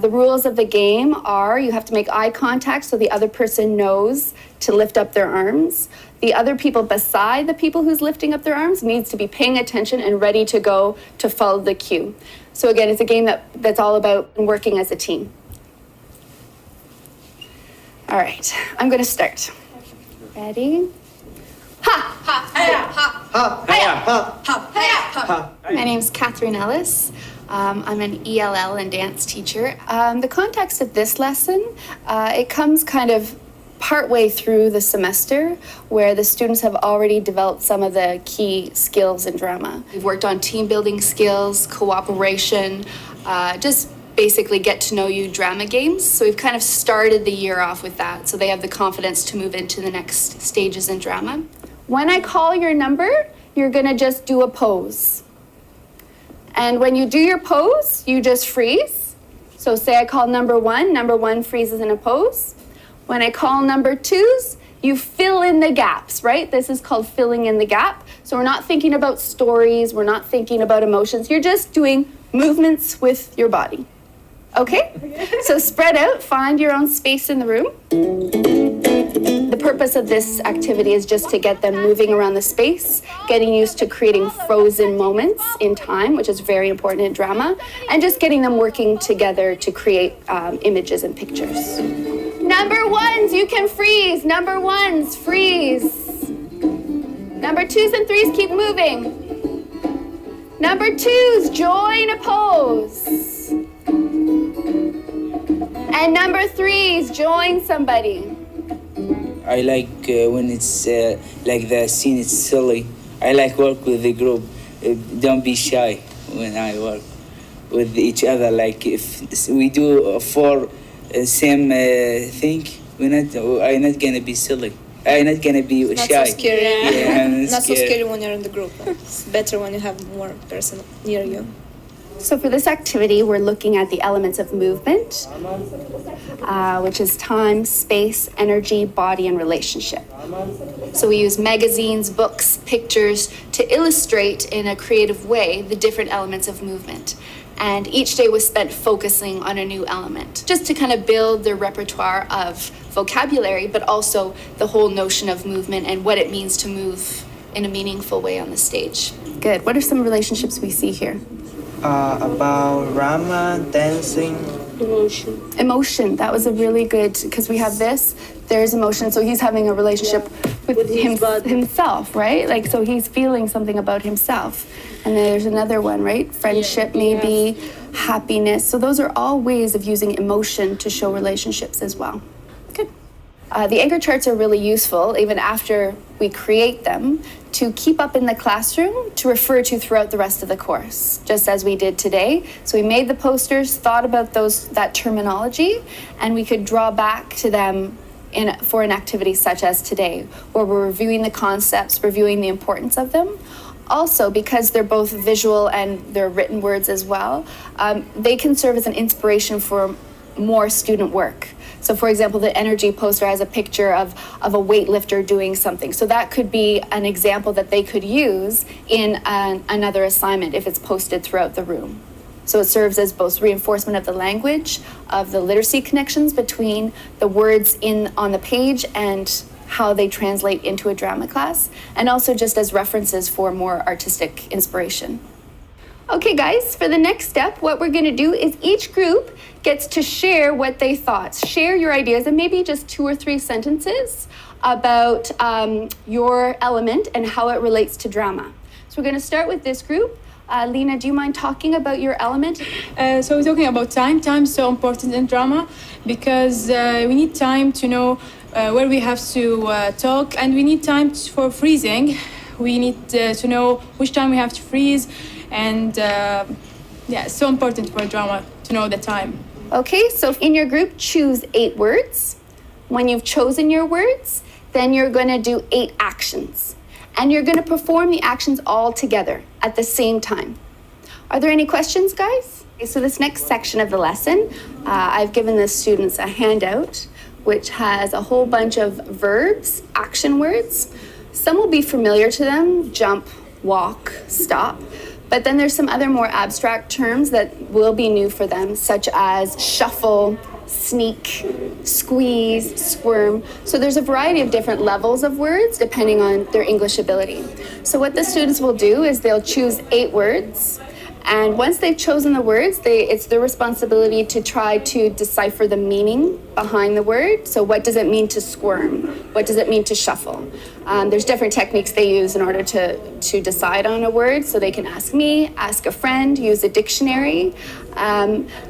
The rules of the game are you have to make eye contact so the other person knows to lift up their arms. The other people beside the people who's lifting up their arms needs to be paying attention and ready to go to follow the cue. So again, it's a game that's all about working as a team. All right, I'm going to start. Ready? Ha! Ha! Ha! Ha! Ha! Ha! Ha! My name's Catherine Ellis. I'm an ELL and dance teacher. The context of this lesson, it comes kind of partway through the semester where the students have already developed some of the key skills in drama. We've worked on team building skills, cooperation, just basically get to know you drama games. So we've kind of started the year off with that so they have the confidence to move into the next stages in drama. When I call your number, you're gonna just do a pose. And when you do your pose, you just freeze. So say I call number one freezes in a pose. When I call number twos, you fill in the gaps, right? This is called filling in the gap. So we're not thinking about stories, we're not thinking about emotions, you're just doing movements with your body. Okay? So spread out, find your own space in the room. The purpose of this activity is just to get them moving around the space, getting used to creating frozen moments in time, which is very important in drama, and just getting them working together to create images and pictures. Number ones, you can freeze. Number ones, freeze. Number twos and threes, keep moving. Number twos, join a pose. And number threes, join somebody. I like when it's like the scene is silly. I like work with the group. Don't be shy when I work with each other. Like if we do for same thing, I'm not gonna be silly. I'm not gonna be not shy. So scary. Yeah, not so scary when you're in the group. It's better when you have more person near you. So for this activity, we're looking at the elements of movement, which is time, space, energy, body, and relationship. So we use magazines, books, pictures to illustrate in a creative way the different elements of movement. And each day was spent focusing on a new element, just to kind of build their repertoire of vocabulary, but also the whole notion of movement and what it means to move in a meaningful way on the stage. Good. What are some relationships we see here? About drama, dancing. Emotion. That was a really good, because we have this, there's emotion. So he's having a relationship with himself, right? Like, so he's feeling something about himself. And there's another one, right? Friendship, maybe, happiness. So those are all ways of using emotion to show relationships as well. Good. The anchor charts are really useful, even after we create them, to keep up in the classroom to refer to throughout the rest of the course, just as we did today. So we made the posters, thought about that terminology, and we could draw back to them for an activity such as today, where we're reviewing the concepts, reviewing the importance of them. Also, because they're both visual and they're written words as well, they can serve as an inspiration for more student work. So for example, the energy poster has a picture of a weightlifter doing something. So that could be an example that they could use in another assignment if it's posted throughout the room. So it serves as both reinforcement of the language, of the literacy connections between the words on the page and how they translate into a drama class, and also just as references for more artistic inspiration. Okay guys, for the next step, what we're gonna do is each group gets to share what they thought. Share your ideas and maybe just 2 or 3 sentences about your element and how it relates to drama. So we're gonna start with this group. Lena, do you mind talking about your element? So we're talking about time. Time is so important in drama because we need time to know where we have to talk, and we need time for freezing. We need to know which time we have to freeze, and it's so important for drama to know the time. Okay, so in your group, choose 8 words. When you've chosen your words, then you're going to do 8 actions. And you're going to perform the actions all together at the same time. Are there any questions, guys? Okay, so this next section of the lesson, I've given the students a handout which has a whole bunch of verbs, action words. Some will be familiar to them, jump, walk, stop. But then there's some other more abstract terms that will be new for them, such as shuffle, sneak, squeeze, squirm. So there's a variety of different levels of words depending on their English ability. So what the students will do is they'll choose 8 words. And once they've chosen the words, it's their responsibility to try to decipher the meaning behind the word. So what does it mean to squirm? What does it mean to shuffle? There's different techniques they use in order to decide on a word. So they can ask me, ask a friend, use a dictionary.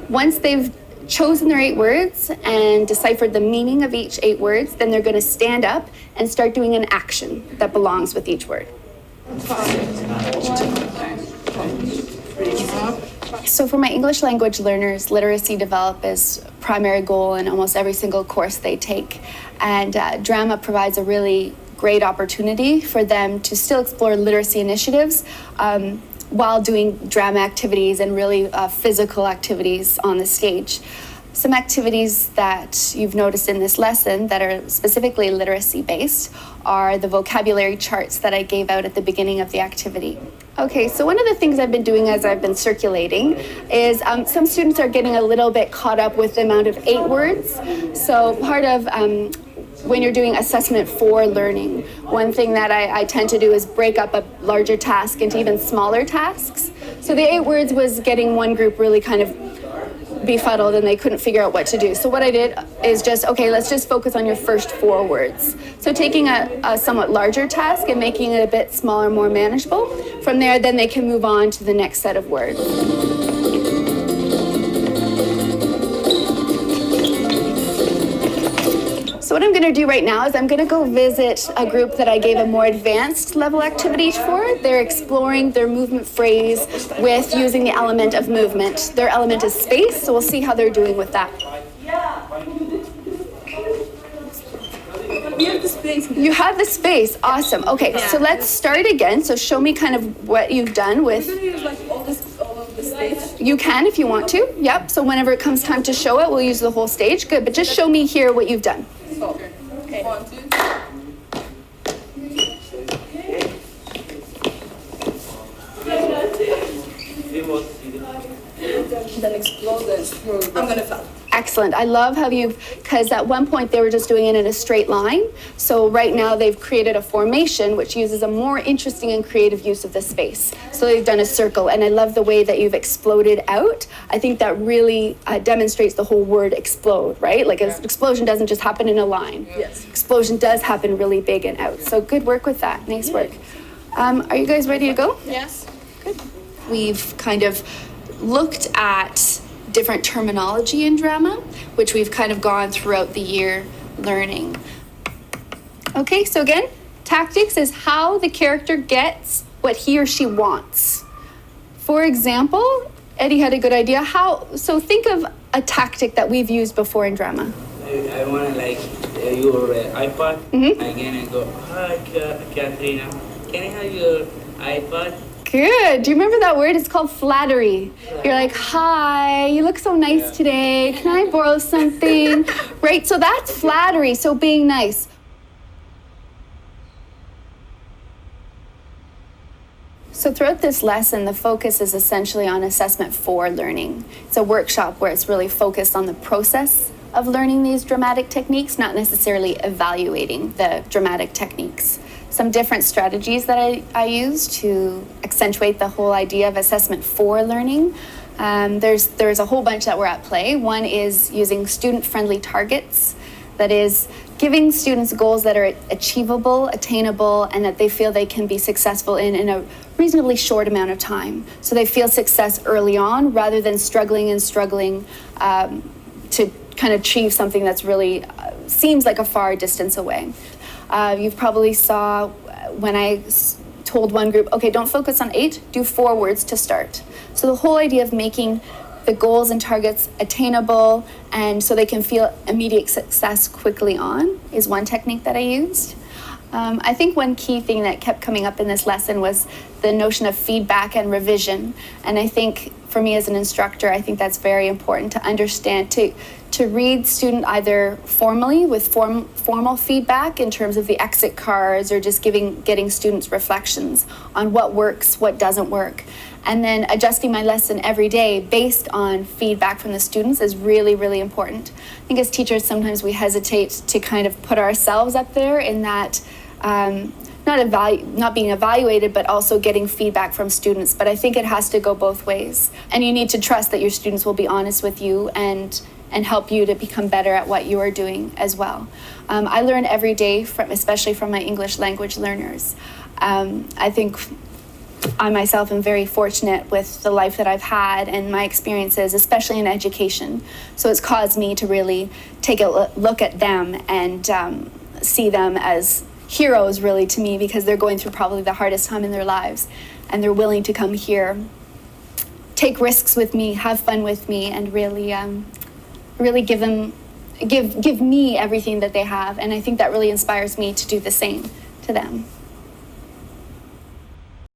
Once they've chosen their 8 words and deciphered the meaning of each 8 words, then they're going to stand up and start doing an action that belongs with each word. So for my English language learners, literacy develop is primary goal in almost every single course they take. And drama provides a really great opportunity for them to still explore literacy initiatives while doing drama activities and really physical activities on the stage. Some activities that you've noticed in this lesson that are specifically literacy based are the vocabulary charts that I gave out at the beginning of the activity. Okay, so one of the things I've been doing as I've been circulating is some students are getting a little bit caught up with the amount of 8 words. So part of when you're doing assessment for learning, one thing that I tend to do is break up a larger task into even smaller tasks. So the 8 words was getting one group really kind of befuddled and they couldn't figure out what to do. So what I did is just, okay, let's just focus on your first 4 words. So taking a somewhat larger task and making it a bit smaller, more manageable. From there, then they can move on to the next set of words. So what I'm going to do right now is I'm going to go visit a group that I gave a more advanced level activity for. They're exploring their movement phrase with using the element of movement. Their element is space, so we'll see how they're doing with that. You have the space. Awesome. Okay, so let's start again. So show me kind of what you've done with... You can if you want to. Yep. So whenever it comes time to show it, we'll use the whole stage. Good. But just show me here what you've done. Okay. 1, 2. Then explode. I'm gonna fall. Excellent. I love how because at one point they were just doing it in a straight line. So right now they've created a formation which uses a more interesting and creative use of the space. So they've done a circle, and I love the way that you've exploded out. I think that really demonstrates the whole word explode, right? Like an explosion doesn't just happen in a line. Yes. Explosion does happen really big and out. So good work with that. Nice work. Are you guys ready to go? Yes. We've kind of looked at different terminology in drama, which we've kind of gone throughout the year learning. Okay, so again, tactics is how the character gets what he or she wants. For example, Eddie had a good idea. So think of a tactic that we've used before in drama. I want to like your iPod. Again, I go, hi, Katrina. Can I have your iPod? Good. Do you remember that word? It's called flattery. You're like, hi, you look so nice today. Can I borrow something? Right? So that's flattery. So being nice. So throughout this lesson, the focus is essentially on assessment for learning. It's a workshop where it's really focused on the process of learning these dramatic techniques, not necessarily evaluating the dramatic techniques. Some different strategies that I use to accentuate the whole idea of assessment for learning. There's a whole bunch that were at play. One is using student-friendly targets. That is, giving students goals that are achievable, attainable, and that they feel they can be successful in a reasonably short amount of time. So they feel success early on rather than struggling to kind of achieve something that's really seems like a far distance away. You've probably saw when I told one group, okay, don't focus on 8, do 4 words to start. So the whole idea of making the goals and targets attainable and so they can feel immediate success quickly on is one technique that I used. I think one key thing that kept coming up in this lesson was the notion of feedback and revision. And I think for me as an instructor, I think that's very important to understand, to read student either formally with formal feedback in terms of the exit cards or just getting students reflections on what works, what doesn't work. And then adjusting my lesson every day based on feedback from the students is really, really important. I think as teachers, sometimes we hesitate to kind of put ourselves up there in that not being evaluated, but also getting feedback from students. But I think it has to go both ways. And you need to trust that your students will be honest with you and help you to become better at what you are doing as well. I learn every day, especially from my English language learners. I think I myself am very fortunate with the life that I've had and my experiences, especially in education. So it's caused me to really take a look at them and see them as heroes, really, to me, because they're going through probably the hardest time in their lives, and they're willing to come here, take risks with me, have fun with me, and really give me everything that they have. And I think that really inspires me to do the same to them.